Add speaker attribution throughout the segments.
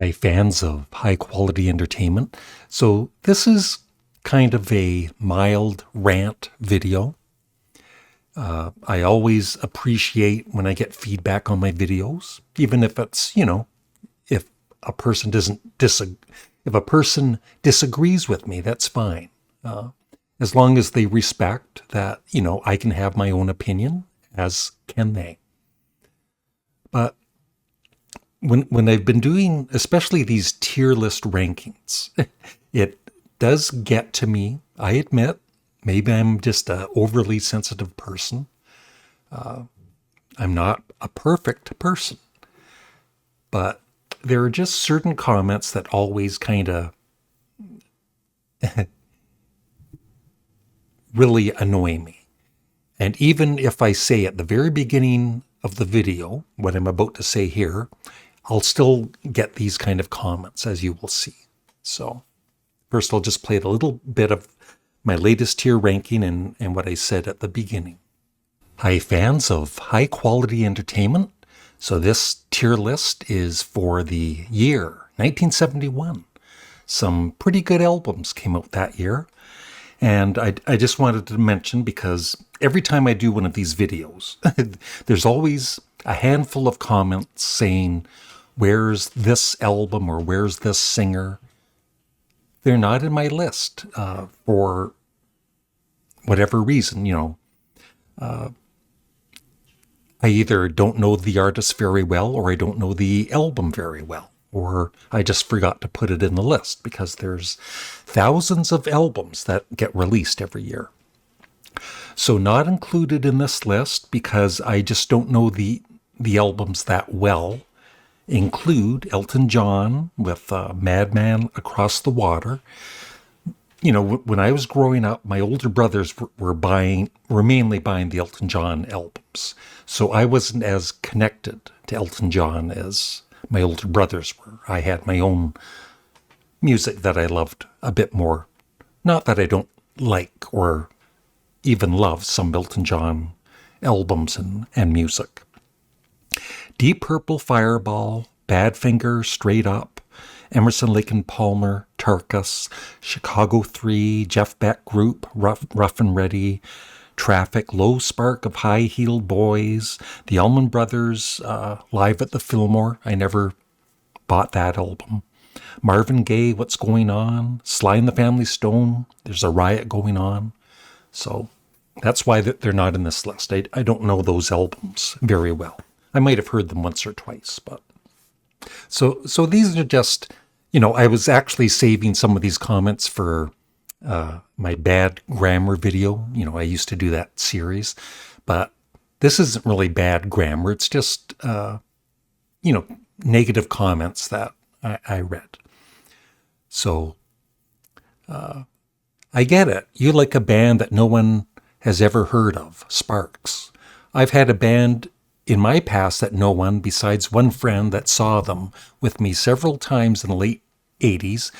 Speaker 1: Hi, fans of high quality entertainment. So, this is kind of a mild rant video. I always appreciate when I get feedback on my videos, even if it's, if a person if a person disagrees with me, that's fine. As long as they respect that, I can have my own opinion, as can they. But when I've been doing, especially these tier list rankings, it does get to me. I admit, maybe I'm just an overly sensitive person. I'm not a perfect person, but there are just certain comments that always kind of really annoy me. And even if I say at the very beginning of the video what I'm about to say here, I'll still get these kind of comments, as you will see. So first, I'll just play a little bit of my latest tier ranking and what I said at the beginning. Hi, fans of high quality entertainment. So this tier list is for the year 1971. Some pretty good albums came out that year. And I just wanted to mention, because every time I do one of these videos, there's always a handful of comments saying, where's this album or where's this singer? They're not in my list for whatever reason. I either don't know the artist very well, or I don't know the album very well, or I just forgot to put it in the list, because there's thousands of albums that get released every year. So not included in this list, because I just don't know the albums that well, include Elton John with Madman Across the Water. When I was growing up, my older brothers were mainly buying the Elton John albums. So I wasn't as connected to Elton John as my older brothers were. I had my own music that I loved a bit more. Not that I don't like or even love some Elton John albums and music. Deep Purple, Fireball, Badfinger, Straight Up, Emerson, Lake and Palmer, Tarkus, Chicago 3, Jeff Beck Group, Rough and Ready, Traffic, Low Spark of High Heeled Boys, the Allman Brothers, Live at the Fillmore. I never bought that album. Marvin Gaye, What's Going On, Sly and the Family Stone, There's a Riot Going On. So that's why they're not in this list. I don't know those albums very well. I might have heard them once or twice, but so these are just, I was actually saving some of these comments for my bad grammar video. I used to do that series, but this isn't really bad grammar. It's just, negative comments that I read. So I get it. You like a band that no one has ever heard of, Sparks. I've had a band in my past that no one, besides one friend that saw them with me several times in the late 80s,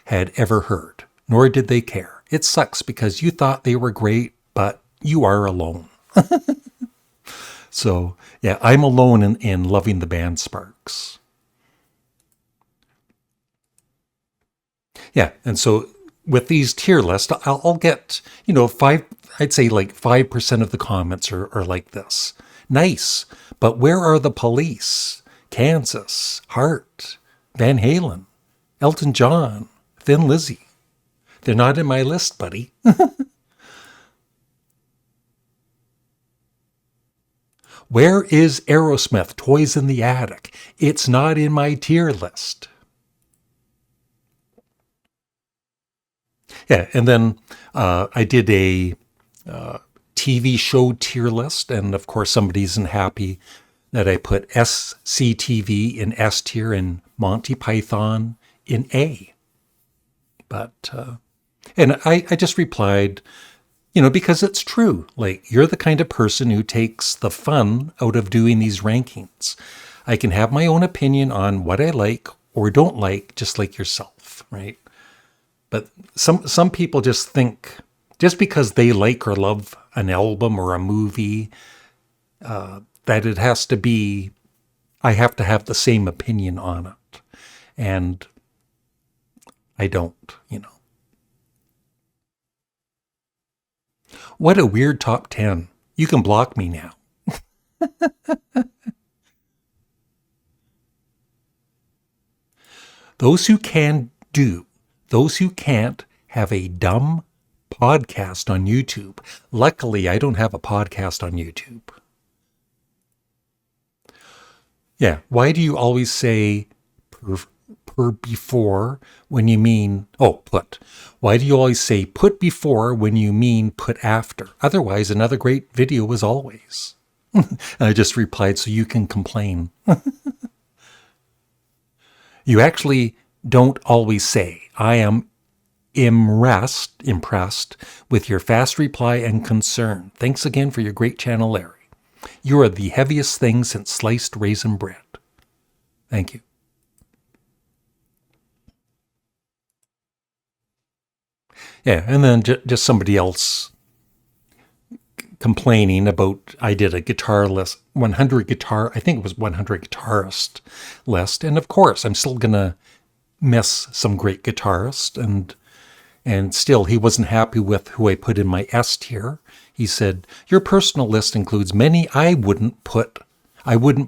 Speaker 1: had ever heard, nor did they care. It sucks because you thought they were great, but you are alone. So, yeah, I'm alone in loving the band Sparks. Yeah, and so with these tier lists, I'll get, I'd say like 5% of the comments are like this. Nice, but where are the Police, Kansas, Heart, Van Halen, Elton John, Thin Lizzy? They're not in my list, buddy. Where is Aerosmith, Toys in the Attic? It's not in my tier list. Yeah, and then I did a TV show tier list, and of course somebody isn't happy that I put SCTV in S tier and Monty Python in A. But, and I just replied, because it's true. Like, you're the kind of person who takes the fun out of doing these rankings. I can have my own opinion on what I like or don't like, just like yourself, right? But some people just think, just because they like or love an album or a movie, that it has to be, I have to have the same opinion on it. And I don't, What a weird top 10. You can block me now. Those who can do, those who can't have a dumb podcast on YouTube. Luckily, I don't have a podcast on YouTube. Yeah, why do you always say per before when you mean, put? Why do you always say put before when you mean put after? Otherwise, another great video as always. And I just replied, so you can complain. You actually don't always say, I am impressed with your fast reply and concern. Thanks again for your great channel, Larry. You are the heaviest thing since sliced raisin bread. Thank you. Yeah, and then just somebody else complaining about I did a guitar list, 100 guitar, I think it was 100 guitarist list. And of course, I'm still going to miss some great guitarists. And still, he wasn't happy with who I put in my S tier. He said, your personal list includes many I wouldn't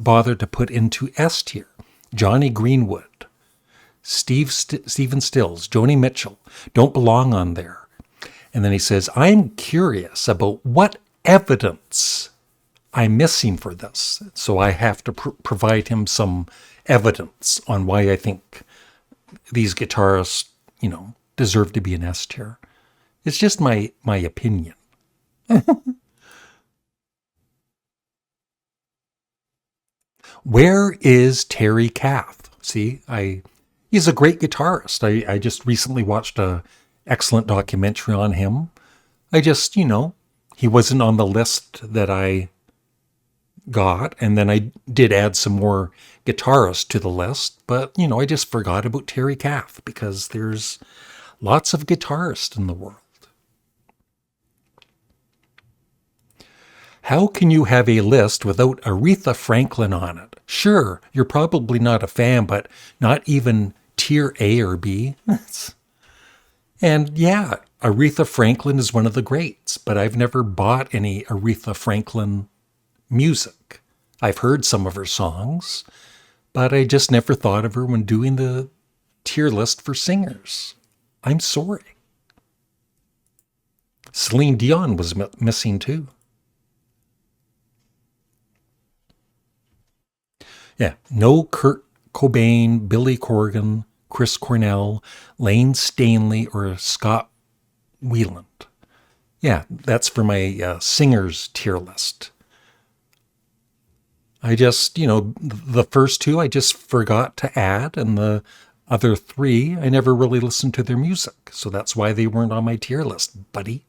Speaker 1: bother to put into S tier. Johnny Greenwood, Stephen Stills, Joni Mitchell don't belong on there. And then he says, I'm curious about what evidence I'm missing for this. So I have to provide him some evidence on why I think these guitarists, deserve to be an S tier. It's just my opinion. Where is Terry Kath? See, he's a great guitarist. I just recently watched a excellent documentary on him. I just, he wasn't on the list that I got, and then I did add some more guitarists to the list, but, I just forgot about Terry Kath because there's lots of guitarists in the world. How can you have a list without Aretha Franklin on it? Sure, you're probably not a fan, but not even tier A or B. And yeah, Aretha Franklin is one of the greats, but I've never bought any Aretha Franklin music. I've heard some of her songs, but I just never thought of her when doing the tier list for singers. I'm sorry. Celine Dion was missing too. Yeah, no Kurt Cobain, Billy Corgan, Chris Cornell, Lane Stanley, or Scott Weiland. Yeah, that's for my singers tier list. I just, the first two I just forgot to add, and the other three, I never really listened to their music. So that's why they weren't on my tier list, buddy.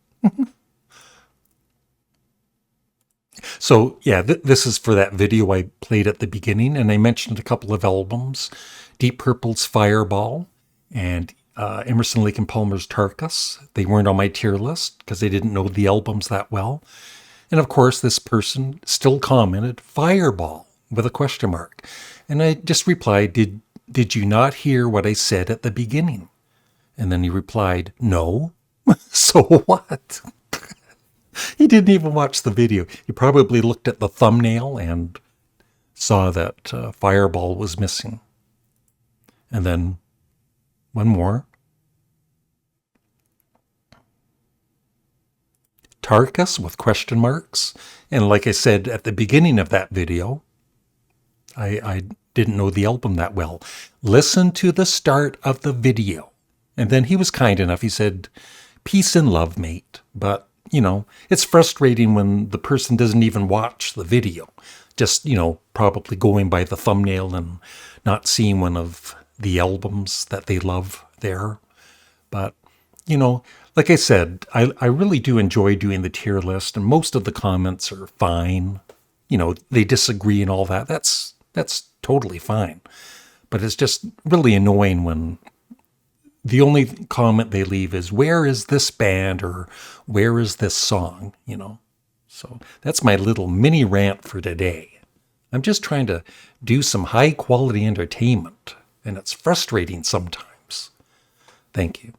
Speaker 1: So, yeah, this is for that video I played at the beginning, and I mentioned a couple of albums. Deep Purple's Fireball and Emerson, Lake and Palmer's Tarkus. They weren't on my tier list because they didn't know the albums that well. And of course, this person still commented, Fireball, with a question mark. And I just replied, did you not hear what I said at the beginning? And then he replied, no. So what? He didn't even watch the video. He probably looked at the thumbnail and saw that Fireball was missing. And then one more. Tarkus with question marks. And like I said at the beginning of that video, I didn't know the album that well. Listen to the start of the video. And then he was kind enough. He said, peace and love, mate. But it's frustrating when the person doesn't even watch the video. Just, probably going by the thumbnail and not seeing one of the albums that they love there. But, like I said, I really do enjoy doing the tier list, and most of the comments are fine. They disagree and all that. That's totally fine. But it's just really annoying when the only comment they leave is, where is this band or where is this song, So that's my little mini rant for today. I'm just trying to do some high quality entertainment. And it's frustrating sometimes. Thank you.